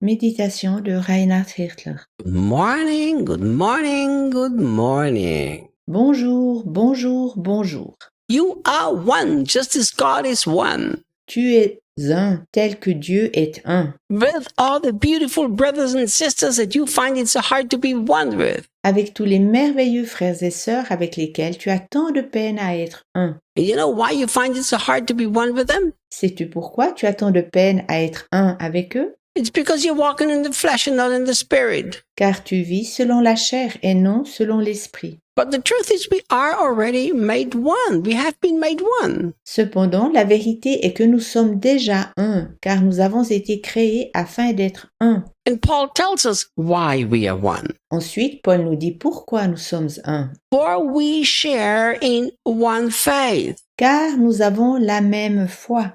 Méditation de Reinhard Hirtler. Good morning, good morning, good morning. Bonjour, bonjour, bonjour. You are one, just as God is one. Tu es un tel que Dieu est un. With all the beautiful brothers and sisters that you find it so hard to be one with. Avec tous les merveilleux frères et sœurs avec lesquels tu as tant de peine à être un. And you know why you find it so hard to be one with them? Sais-tu pourquoi tu as tant de peine à être un avec eux? It's because you're walking in the flesh and not in the spirit. Car tu vis selon la chair et non selon l'esprit. But the truth is we are already made one. We have been made one. Cependant, la vérité est que nous sommes déjà un, car nous avons été créés afin d'être un. And Paul tells us why we are one. Ensuite, Paul nous dit pourquoi nous sommes un. For we share in one faith. Car nous avons la même foi.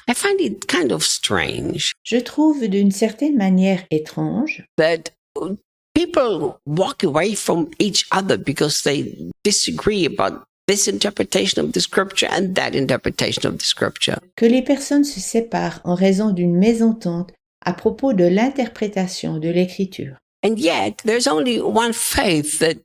I find it kind of strange Je trouve d'une certaine manière étrange that people walk away from each other because they disagree about this interpretation of the scripture and that interpretation of the scripture. que les personnes se séparent en raison d'une mésentente à propos de l'interprétation de l'Écriture. And yet, there's only one faith that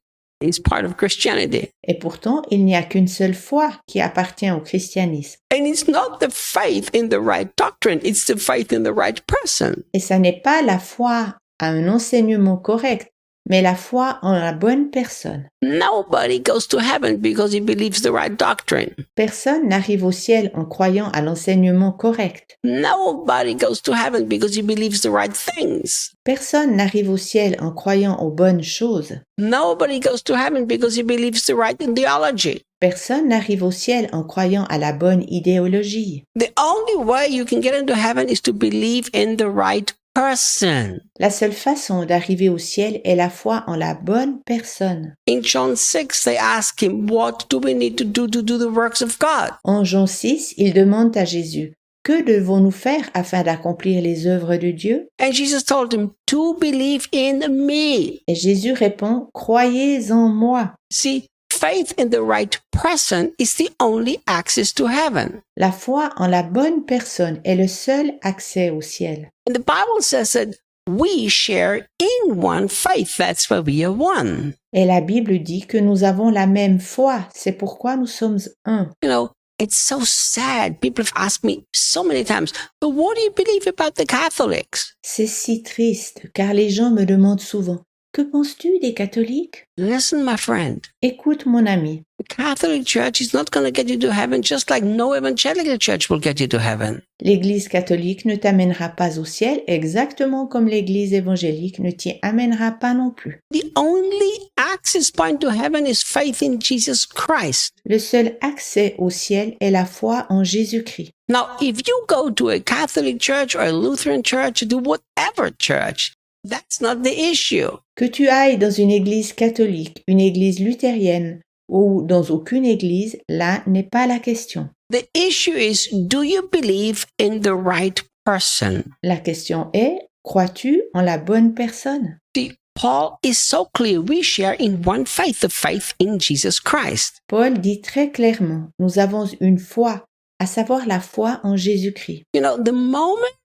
is part of Christianity. Et pourtant, il n'y a qu'une seule foi qui appartient au christianisme. And it's not the faith in the right doctrine, it's the faith in the right person. Et ça n'est pas la foi à un enseignement correct, mais la foi en la bonne personne. Nobody goes to heaven because he believes the right doctrine. Personne n'arrive au ciel en croyant à l'enseignement correct. Nobody goes to heaven because he believes the right things. Personne n'arrive au ciel en croyant aux bonnes choses. Nobody goes to heaven because he believes the right theology. Personne n'arrive au ciel en croyant à la bonne idéologie. The only way you can get into heaven is to believe in the right person. La seule façon d'arriver au ciel est la foi en la bonne personne. In John 6, they ask him, what do we need to do the works of God? En Jean 6, ils demandent à Jésus, que devons-nous faire afin d'accomplir les œuvres de Dieu? And Jesus told him, to believe in me. Et Jésus répond, croyez en moi. See, faith in the right person is the only access to heaven. La foi en la bonne personne est le seul accès au ciel. And the Bible says that we share in one faith. That's why we are one. Et la Bible dit que nous avons la même foi, c'est pourquoi nous sommes un. You know, it's so sad. People have asked me so many times, but what do you believe about the Catholics? C'est si triste, car les gens me demandent souvent, que penses-tu des catholiques? Listen, my friend, Écoute mon ami, the Catholic Church is not going to get you to heaven just like no evangelical church will get you to heaven. l'Église catholique ne t'amènera pas au ciel exactement comme l'Église évangélique ne t'y amènera pas non plus. The only access point to heaven is faith in Jesus Christ. Le seul accès au ciel est la foi en Jésus-Christ. Now, if you go to a Catholic church or a Lutheran church, do whatever church, that's not the issue. Que tu ailles dans une église catholique, une église luthérienne ou dans aucune église, là n'est pas la question. The issue is, do you believe in the right person? La question est, crois-tu en la bonne personne? See, Paul is so clear. We share in one faith, the faith in Jesus Christ. Paul dit très clairement, nous avons une foi, à savoir la foi en Jésus-Christ. You know, the moment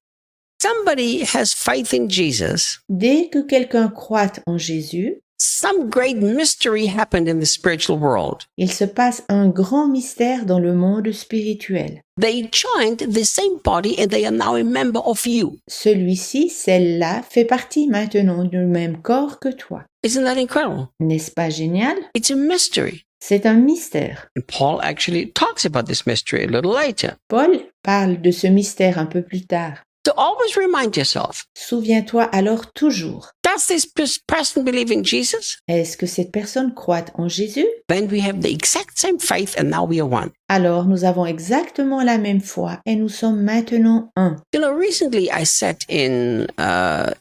somebody has faith in Jesus, Dès que quelqu'un croit en Jésus, some great mystery happened in the spiritual world. il se passe un grand mystère dans le monde spirituel. They joined the same body and they are now a member of you. Celui-ci, celle-là, fait partie maintenant du même corps que toi. Isn't that incredible? N'est-ce pas génial? It's a mystery. C'est un mystère. And Paul actually talks about this mystery a little later. Paul parle de ce mystère un peu plus tard. So always remind yourself, Souviens-toi alors toujours, does this person believe in Jesus? est-ce que cette personne croit en Jésus? Then we have the exact same faith and now we are one. Alors nous avons exactement la même foi et nous sommes maintenant un. You know, recently I sat in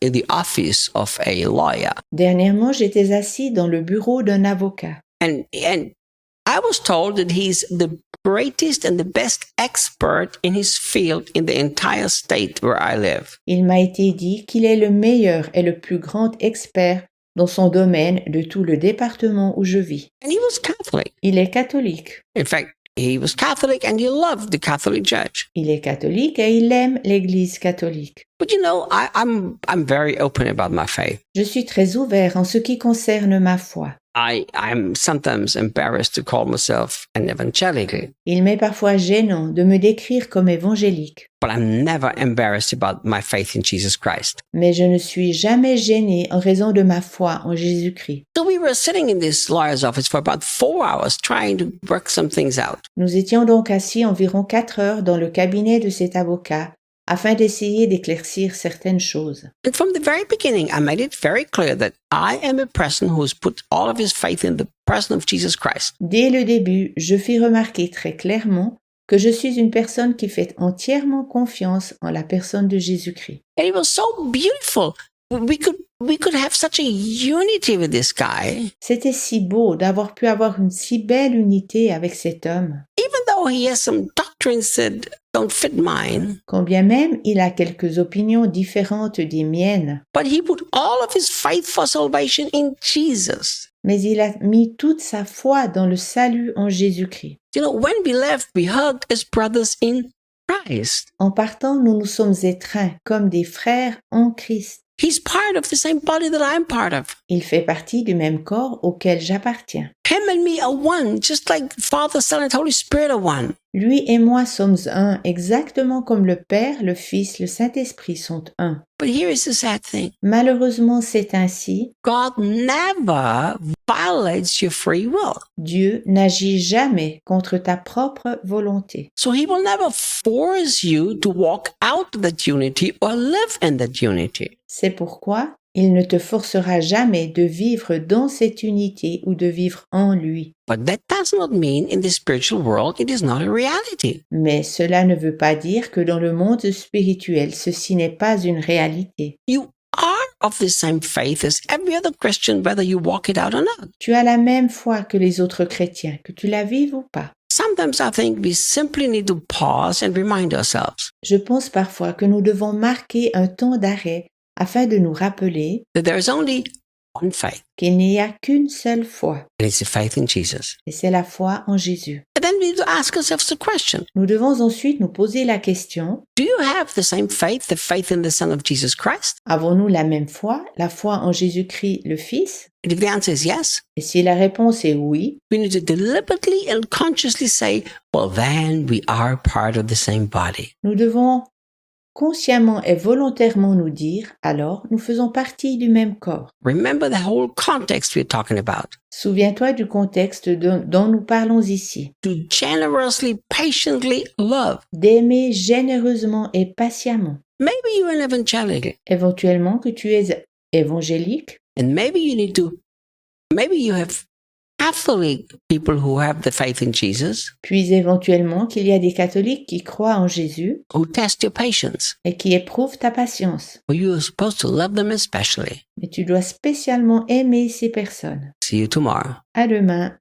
the office of a lawyer Dernièrement, j'étais assis dans le bureau d'un avocat and I was told that he's the greatest and the best expert in his field in the entire state where I live. Il m'a été dit qu'il est le meilleur et le plus grand expert dans son domaine de tout le département où je vis. And he was Catholic. Il est catholique. In fact, he was Catholic and he loved the Catholic Church. Il est catholique et il aime l'Église catholique. But you know, I'm very open about my faith. Je suis très ouvert en ce qui concerne ma foi. I'm sometimes embarrassed to call myself an evangelical, Il m'est parfois gênant de me décrire comme évangélique, but I'm never embarrassed about my faith in Jesus Christ. mais je ne suis jamais gêné en raison de ma foi en Jésus-Christ. So we were sitting in this lawyer's office for about 4 hours trying to work some things out. Nous étions donc assis environ 4 heures dans le cabinet de cet avocat afin d'essayer d'éclaircir certaines choses. And from the very beginning, I made it very clear that I am a person who has put all of his faith in the person of Jesus Christ. Dès le début, je fis remarquer très clairement que je suis une personne qui fait entièrement confiance en la personne de Jésus-Christ. And it was so beautiful. We could have such a unity with this guy, C'était si beau d'avoir pu avoir une si belle unité avec cet homme, even though he has some doctrines that don't fit mine. quand bien même il a quelques opinions différentes des miennes, But he put all of his faith for salvation in Jesus. mais il a mis toute sa foi dans le salut en Jésus-Christ. You know, when we left, we hugged as brothers in Christ. En partant, nous nous sommes étreints comme des frères en Christ. He's part of the same body that I'm part of. Il fait partie du même corps auquel j'appartiens. Him and me are one, just like Father, Son, and Holy Spirit are one. Lui et moi sommes un, exactement comme le Père, le Fils, le Saint-Esprit sont un. But here is the sad thing. Malheureusement, c'est ainsi. God never violates your free will. Dieu n'agit jamais contre ta propre volonté. So he will never force you to walk out that unity or live in that unity. C'est pourquoi il ne te forcera jamais de vivre dans cette unité ou de vivre en lui. But that does not mean in the spiritual world it is not a reality. Mais cela ne veut pas dire que dans le monde spirituel, ceci n'est pas une réalité. You are of the same faith as every other Christian, whether you walk it out or not. Tu as la même foi que les autres chrétiens, que tu la vives ou pas. Sometimes I think we simply need to pause and remind ourselves Je pense parfois que nous devons marquer un temps d'arrêt afin de nous rappeler that there is only one faith, qu'il n'y a qu'une seule foi, and it's the faith in Jesus. et c'est la foi en Jésus. And then we need to ask ourselves the question, Nous devons ensuite nous poser la question, do you have the same faith, the faith in the Son of Jesus Christ? avons-nous la même foi, la foi en Jésus-Christ le Fils? And if the answer is yes, Et si la réponse est oui, we need to deliberately and consciously say, well, then we are part of the same body. nous devons consciemment et volontairement nous dire, alors nous faisons partie du même corps. Remember the whole context we're talking about. Souviens-toi du contexte dont nous parlons ici. To generously, patiently love. D'aimer généreusement et patiemment. Maybe you're an evangelical, Éventuellement que tu es évangélique, and maybe you have Catholic people who have the faith in Jesus, puis éventuellement qu'il y a des catholiques qui croient en Jésus who test your patience. et qui éprouvent ta patience. Well, you're supposed to love them especially. Mais tu dois spécialement aimer ces personnes. See you tomorrow. À demain.